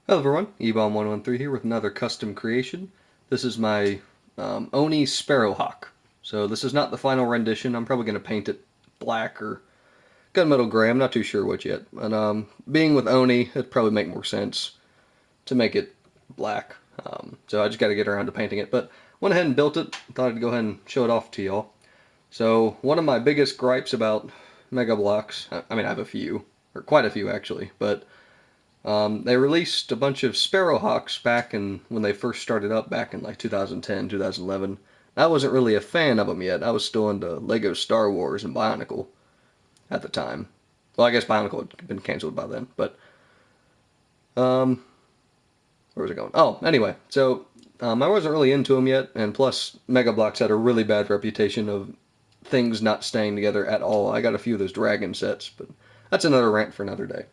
Hello everyone, eBomb113 here with another custom creation. This is my ONI Sparrowhawk. So this is not the final rendition. I'm probably going to paint it black or gunmetal gray. I'm not too sure which yet. But being with ONI, it'd probably make more sense to make it black. So I just got to get around to painting it. But went ahead and built it. Thought I'd go ahead and show it off to y'all. So one of my biggest gripes about Mega Bloks, I mean I have a few, or quite a few actually, but they released a bunch of Sparrowhawks back when they first started up back in like 2010, 2011. I wasn't really a fan of them yet. I was still into Lego Star Wars and Bionicle at the time. Well, I guess Bionicle had been canceled by then, but where was it going? Oh, anyway, so I wasn't really into them yet, and plus Mega Bloks had a really bad reputation of things not staying together at all. I got a few of those dragon sets, but that's another rant for another day.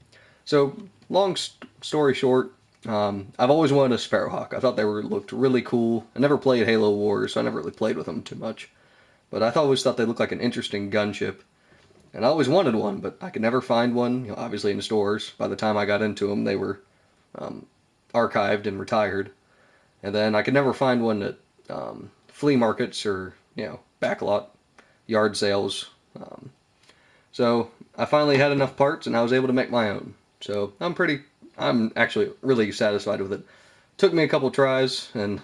So, long story short, I've always wanted a Sparrowhawk. I thought they looked really cool. I never played Halo Wars, so I never really played with them too much. But I always thought they looked like an interesting gunship. And I always wanted one, but I could never find one, obviously in stores. By the time I got into them, they were archived and retired. And then I could never find one at flea markets or, backlot yard sales. So I finally had enough parts and I was able to make my own. So I'm actually really satisfied with it. Took me a couple tries and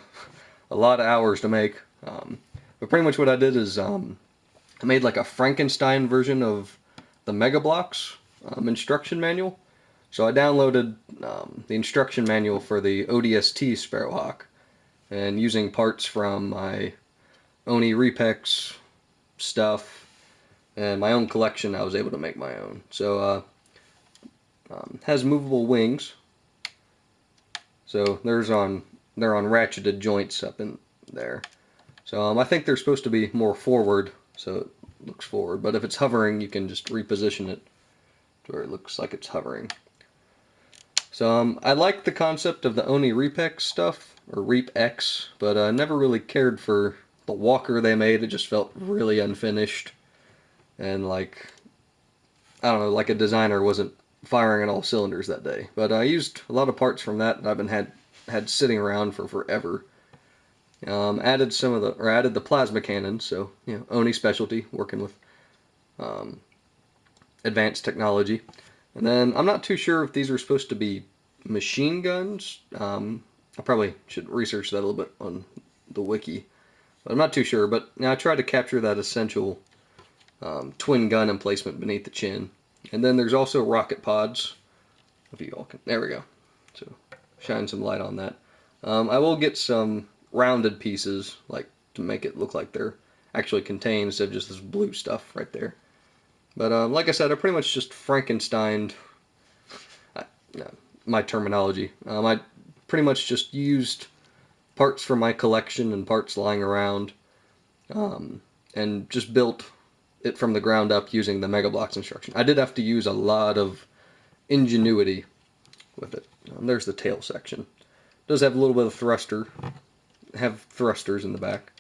a lot of hours to make. But pretty much what I did is I made like a Frankenstein version of the Mega Bloks instruction manual. So I downloaded the instruction manual for the ODST Sparrowhawk, and using parts from my ONI Repex stuff and my own collection, I was able to make my own. So has movable wings. So they're on ratcheted joints up in there. So I think they're supposed to be more forward, so it looks forward. But if it's hovering, you can just reposition it to where it looks like it's hovering. So I like the concept of the ONI Repex stuff, or Repex, but I never really cared for the walker they made. It just felt really unfinished. And like, I don't know, like a designer wasn't firing on all cylinders that day. But I used a lot of parts from that I've been had sitting around for forever. Added the plasma cannon, so ONI specialty, working with advanced technology. And then I'm not too sure if these are supposed to be machine guns. I probably should research that a little bit on the wiki, but I'm not too sure. But I tried to capture that essential twin gun emplacement beneath the chin. And then there's also rocket pods. If you all can, there we go. So shine some light on that. I will get some rounded pieces, like to make it look like they're actually contained instead of just this blue stuff right there. But like I said, I pretty much just Frankensteined my terminology. I pretty much just used parts from my collection and parts lying around, and just built it from the ground up using the Mega Bloks instruction. I did have to use a lot of ingenuity with it. There's the tail section. It does have a little bit of thrusters in the back.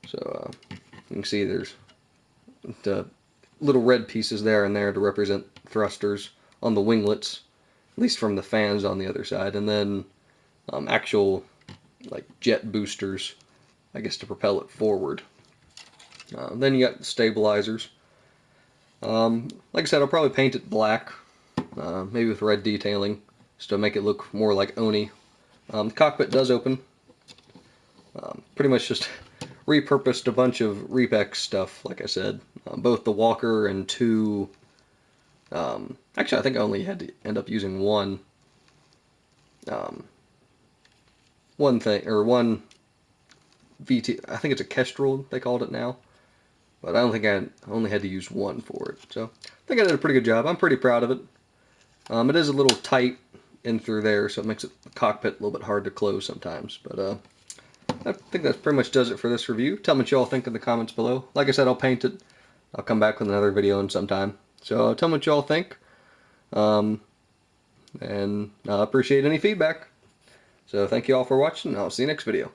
So you can see there's the little red pieces there and there to represent thrusters on the winglets, at least from the fans on the other side, and then actual like jet boosters, I guess, to propel it forward. Then you got the stabilizers. Like I said, I'll probably paint it black, maybe with red detailing, just to make it look more like ONI. The cockpit does open. Pretty much just repurposed a bunch of Repex stuff, like I said. Both the walker and two... actually, I think I only had to end up using one VT, I think it's a Kestrel, they called it now. But I don't think I only had to use one for it. So I think I did a pretty good job. I'm pretty proud of it. It is a little tight in through there, so it makes the cockpit a little bit hard to close sometimes. But I think that pretty much does it for this review. Tell me what you all think in the comments below. Like I said, I'll paint it. I'll come back with another video in some time. So tell me what you all think. And I appreciate any feedback. So thank you all for watching, and I'll see you next video.